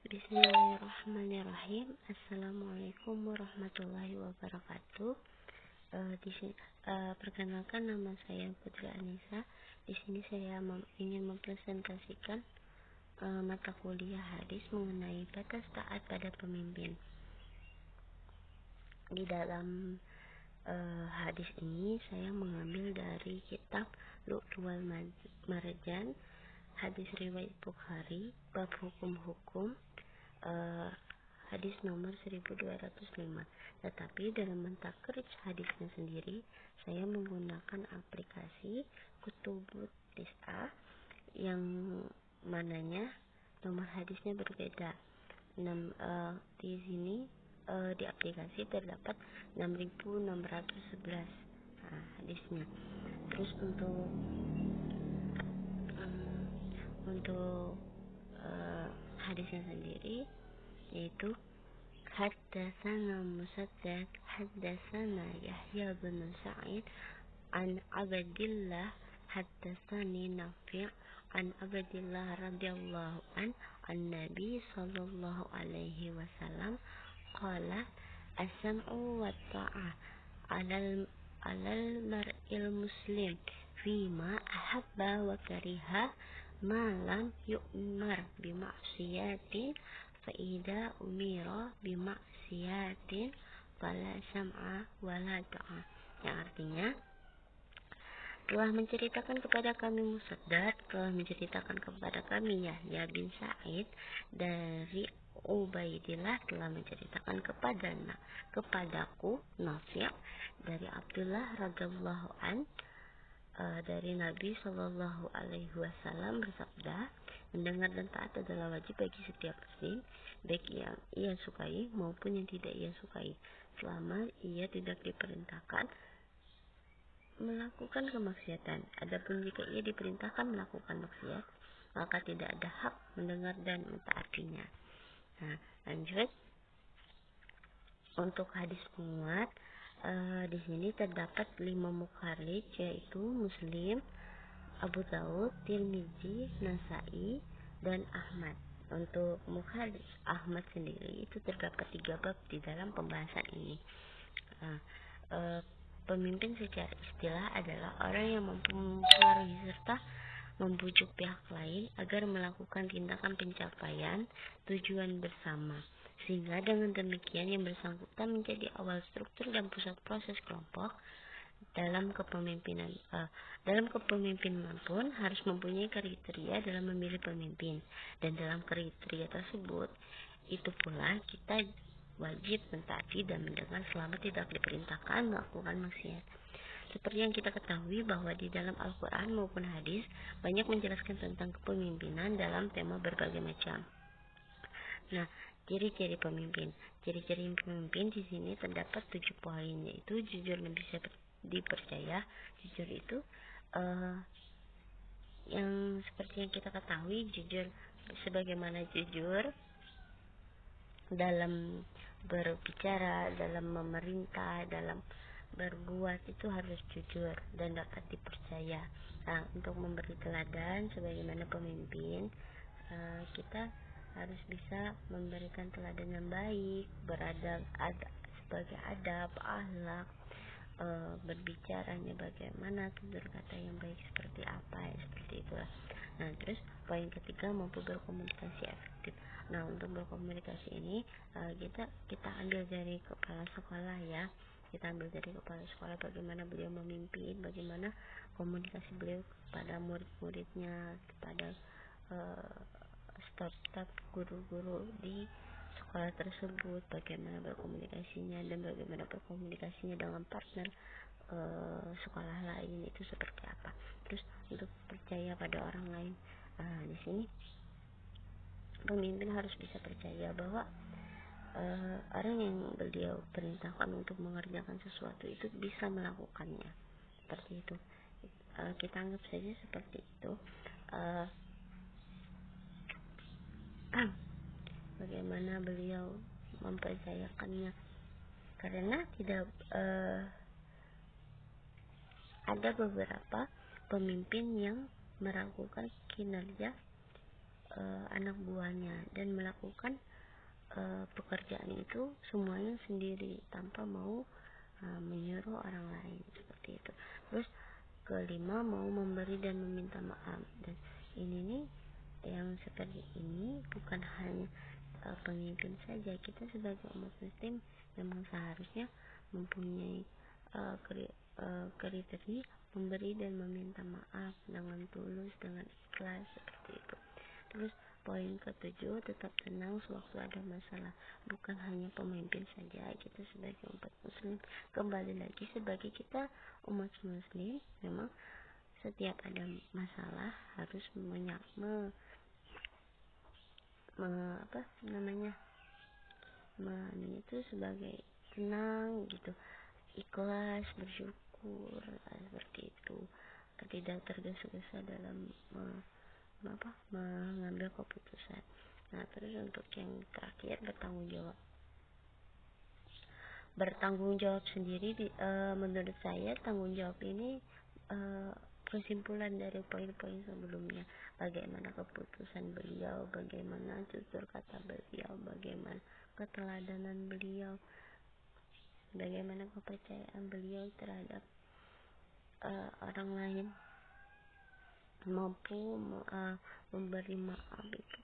Bismillahirrahmanirrahim. Assalamualaikum warahmatullahi wabarakatuh. Perkenalkan, nama saya Putri Anissa. Di sini saya ingin mempresentasikan mata kuliah hadis mengenai batas taat pada pemimpin. Di dalam hadis ini saya mengambil dari kitab Lu'lu'al Marjan, hadis riwayat Bukhari, bab hukum-hukum, hadis nomor 1205. Tetapi dalam mentakhrij hadisnya sendiri, saya menggunakan aplikasi Kutubut Tis'ah yang mananya nomor hadisnya berbeda. Di sini di aplikasi terdapat 6611 hadisnya. Terus untuk hadisnya sendiri yaitu Haddatsana Musaddad Haddatsana Yahya bin Sa'id an Abdillah Haddatsani Nafi' an Abdillah radhiyallahu an Nabi sallallahu alaihi wasallam qala as-sam'u wa ta'ah 'alal mar'il muslim fima ahabba wa kariha ma lam yu'mar bima'siyatin fa idza umira bima'siyatin fala sam'a wala ta'ah, yang artinya telah menceritakan kepada kami Musaddad, telah menceritakan kepada kami Yahya bin Sa'id dari Ubaidillah, telah menceritakan kepadaku Nafi' dari Abdullah radhiyallahu an dari Nabi Shallallahu Alaihi Wasallam bersabda, mendengar dan taat adalah wajib bagi setiap muslim, baik yang ia sukai maupun yang tidak ia sukai, selama ia tidak diperintahkan melakukan kemaksiatan. Adapun jika ia diperintahkan melakukan maksiat, maka tidak ada hak mendengar dan mentaatinya. Nah, lanjut untuk hadis penguat. Di sini terdapat 5 mukharij, yaitu Muslim, Abu Daud, Tirmizi, Nasai, dan Ahmad. Untuk mukharij Ahmad sendiri itu terdapat 3 bab di dalam pembahasan ini. Pemimpin secara istilah adalah orang yang mampu mempengaruhi serta membujuk pihak lain agar melakukan tindakan pencapaian tujuan bersama, sehingga dengan demikian yang bersangkutan menjadi awal struktur dan pusat proses kelompok. Dalam kepemimpinan pun harus mempunyai kriteria dalam memilih pemimpin, dan dalam kriteria tersebut itu pula kita wajib mentaati dan mendengar selama tidak diperintahkan melakukan maksiat. Seperti yang kita ketahui bahwa di dalam Al-Quran maupun hadis banyak menjelaskan tentang kepemimpinan dalam tema berbagai macam. Nah, ciri-ciri pemimpin. Ciri-ciri pemimpin di sini terdapat 7 poin, yaitu jujur dan bisa dipercaya. Jujur itu yang seperti yang kita ketahui, jujur sebagaimana jujur dalam berbicara, dalam memerintah, dalam berbuat itu harus jujur dan dapat dipercaya. Nah, untuk memberi teladan sebagaimana pemimpin, kita harus bisa memberikan teladan yang baik, beradab, sebagai adab, akhlak, berbicaranya bagaimana, tutur kata yang baik seperti apa, seperti itulah. Nah, terus poin ketiga, mampu berkomunikasi efektif. Nah, untuk berkomunikasi ini kita ambil dari kepala sekolah ya. Kita ambil dari kepala sekolah bagaimana beliau memimpin, bagaimana komunikasi beliau kepada murid-muridnya, kepada staf-staf guru-guru di sekolah tersebut, bagaimana berkomunikasinya dan bagaimana berkomunikasinya dengan partner sekolah lain itu seperti apa. Terus untuk percaya pada orang lain, di sini pemimpin harus bisa percaya bahwa orang yang beliau perintahkan untuk mengerjakan sesuatu itu bisa melakukannya. Seperti itu. Kita anggap saja seperti itu. Bagaimana beliau mempercayakannya, karena tidak ada beberapa pemimpin yang meragukan kinerja anak buahnya dan melakukan pekerjaan itu semuanya sendiri tanpa mau menyuruh orang lain seperti itu. Terus kelima, mau memberi dan meminta maaf. Dan ini nih, yang seperti ini bukan hanya pemimpin saja. Kita sebagai umat muslim memang seharusnya mempunyai kriteria memberi dan meminta maaf dengan tulus, dengan ikhlas seperti itu. Terus poin ketujuh, tetap tenang sewaktu ada masalah. Bukan hanya pemimpin saja, kita sebagai umat muslim, kembali lagi sebagai kita umat muslim, memang setiap ada masalah harus apa namanya, itu sebagai tenang gitu, ikhlas, bersyukur, seperti itu, tidak tergesa-gesa dalam mengambil keputusan. Nah, terus untuk yang terakhir, bertanggung jawab sendiri. Menurut saya tanggung jawab ini kesimpulan dari poin-poin sebelumnya. Bagaimana keputusan beliau, bagaimana tutur kata beliau, bagaimana keteladanan beliau, bagaimana kepercayaan beliau terhadap orang lain, mampu memberi maaf. Itu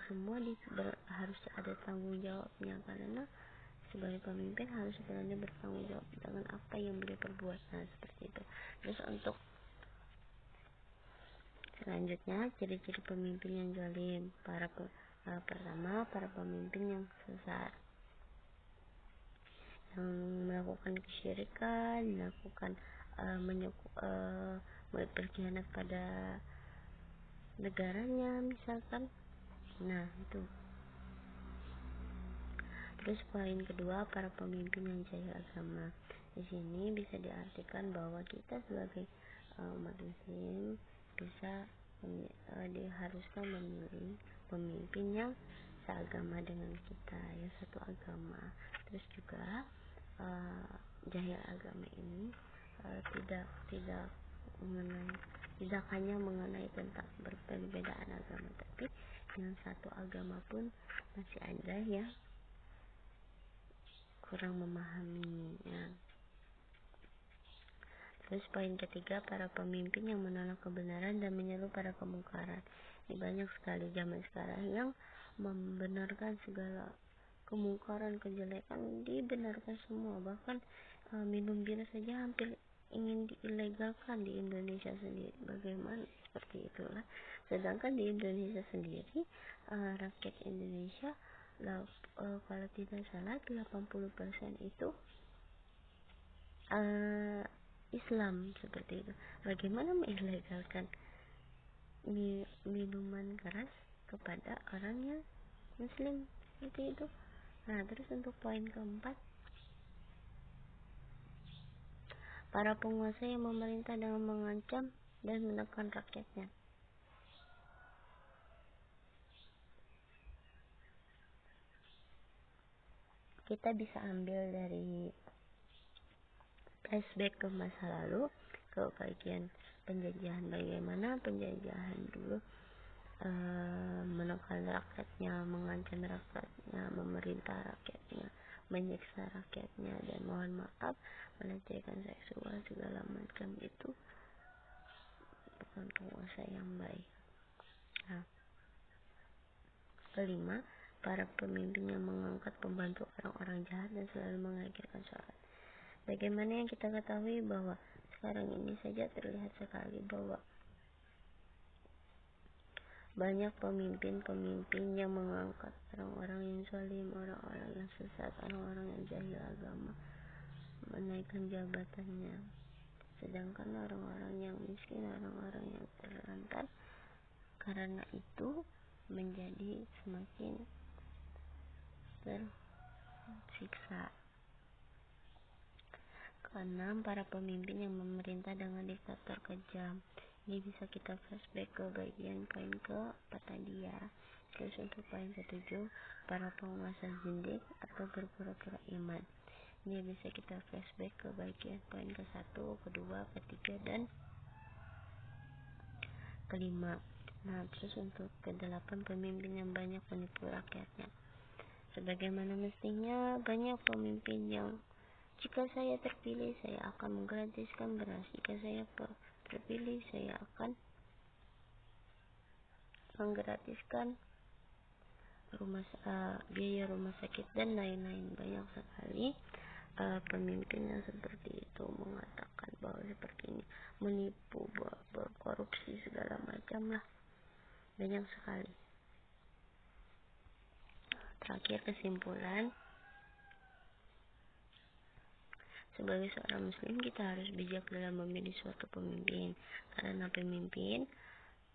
semua harus ada tanggung jawabnya, karena sebagai pemimpin harus berani bertanggung jawab dengan apa yang beliau perbuat. Nah, seperti itu. Terus untuk selanjutnya, ciri-ciri pemimpin yang zalim. Pertama, para pemimpin yang sesat, yang melakukan kesyirikan, melakukan berkhianat pada negaranya misalkan. Nah, itu. Terus poin kedua, para pemimpin yang jahil agama. Di sini bisa diartikan bahwa kita sebagai umat muslim diharuskan memilih pemimpin yang seagama dengan kita, yang satu agama. Terus juga jahil agama ini tidak hanya mengenai tentang perbedaan agama, tapi yang satu agama pun masih ada yang kurang memahaminya. Terus poin ketiga, para pemimpin yang menolak kebenaran dan menyeru pada kemungkaran. Ini banyak sekali zaman sekarang yang membenarkan segala kemungkaran, kejelekan, dibenarkan semua. Bahkan minum bir saja hampir ingin diilegalkan di Indonesia sendiri. Bagaimana seperti itulah. Sedangkan di Indonesia sendiri, rakyat Indonesia kalau tidak salah 80% itu Islam seperti itu. Bagaimana mengilegalkan minuman keras kepada orang yang Muslim seperti itu. Nah, terus untuk poin keempat, para penguasa yang memerintah dengan mengancam dan menekan rakyatnya. Kita bisa ambil dari flashback ke masa lalu, ke bagian penjajahan, bagaimana penjajahan dulu menekan rakyatnya, mengancam rakyatnya, memerintah rakyatnya, menyiksa rakyatnya, dan mohon maaf, melecehkan seksual segala macam. Itu bukan penguasa yang baik. Nah, kelima, para pemimpin yang mengangkat pembantu orang-orang jahat dan selalu mengakhirkan sholat. Bagaimana yang kita ketahui bahwa sekarang ini saja terlihat sekali bahwa banyak pemimpin-pemimpin yang mengangkat orang-orang yang zalim, orang-orang yang sesat, orang-orang yang jahil agama, menaikkan jabatannya. Sedangkan orang-orang yang miskin, orang-orang yang terlantar, karena itu menjadi semakin tersiksa. Keenam, para pemimpin yang memerintah dengan diktator kejam. Ini bisa kita flashback ke bagian poin ke-4 tadi ya. Terus untuk poin ke-7, para penguasa zindik atau berpura-pura iman. Ini bisa kita flashback ke bagian poin ke-1, ke-2, ke-3, dan ke-5. Nah, terus untuk kedelapan, pemimpin yang banyak menipu rakyatnya. Sebagaimana mestinya, banyak pemimpin yang jika saya terpilih, saya akan menggratiskan beras. Jika saya terpilih, saya akan menggratiskan biaya rumah sakit dan lain-lain. Banyak sekali pemimpin yang seperti itu mengatakan bahwa seperti ini, menipu, berkorupsi segala macam lah, banyak sekali. Terakhir, kesimpulan, sebagai seorang muslim kita harus bijak dalam memilih suatu pemimpin, karena pemimpin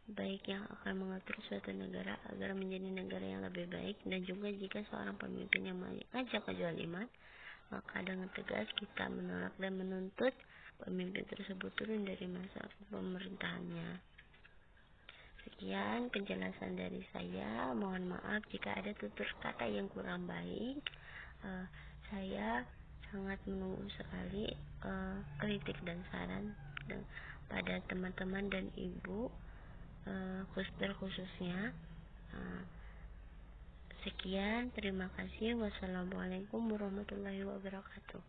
baik yang akan mengatur suatu negara agar menjadi negara yang lebih baik. Dan juga jika seorang pemimpin yang mengajak kezaliman, maka dengan tegas kita menolak dan menuntut pemimpin tersebut turun dari masa pemerintahannya. Sekian penjelasan dari saya. Mohon maaf jika ada tutur kata yang kurang baik. Saya sangat menunggu sekali kritik dan saran pada teman-teman dan ibu, khususnya. Sekian, terima kasih. Wassalamualaikum warahmatullahi wabarakatuh.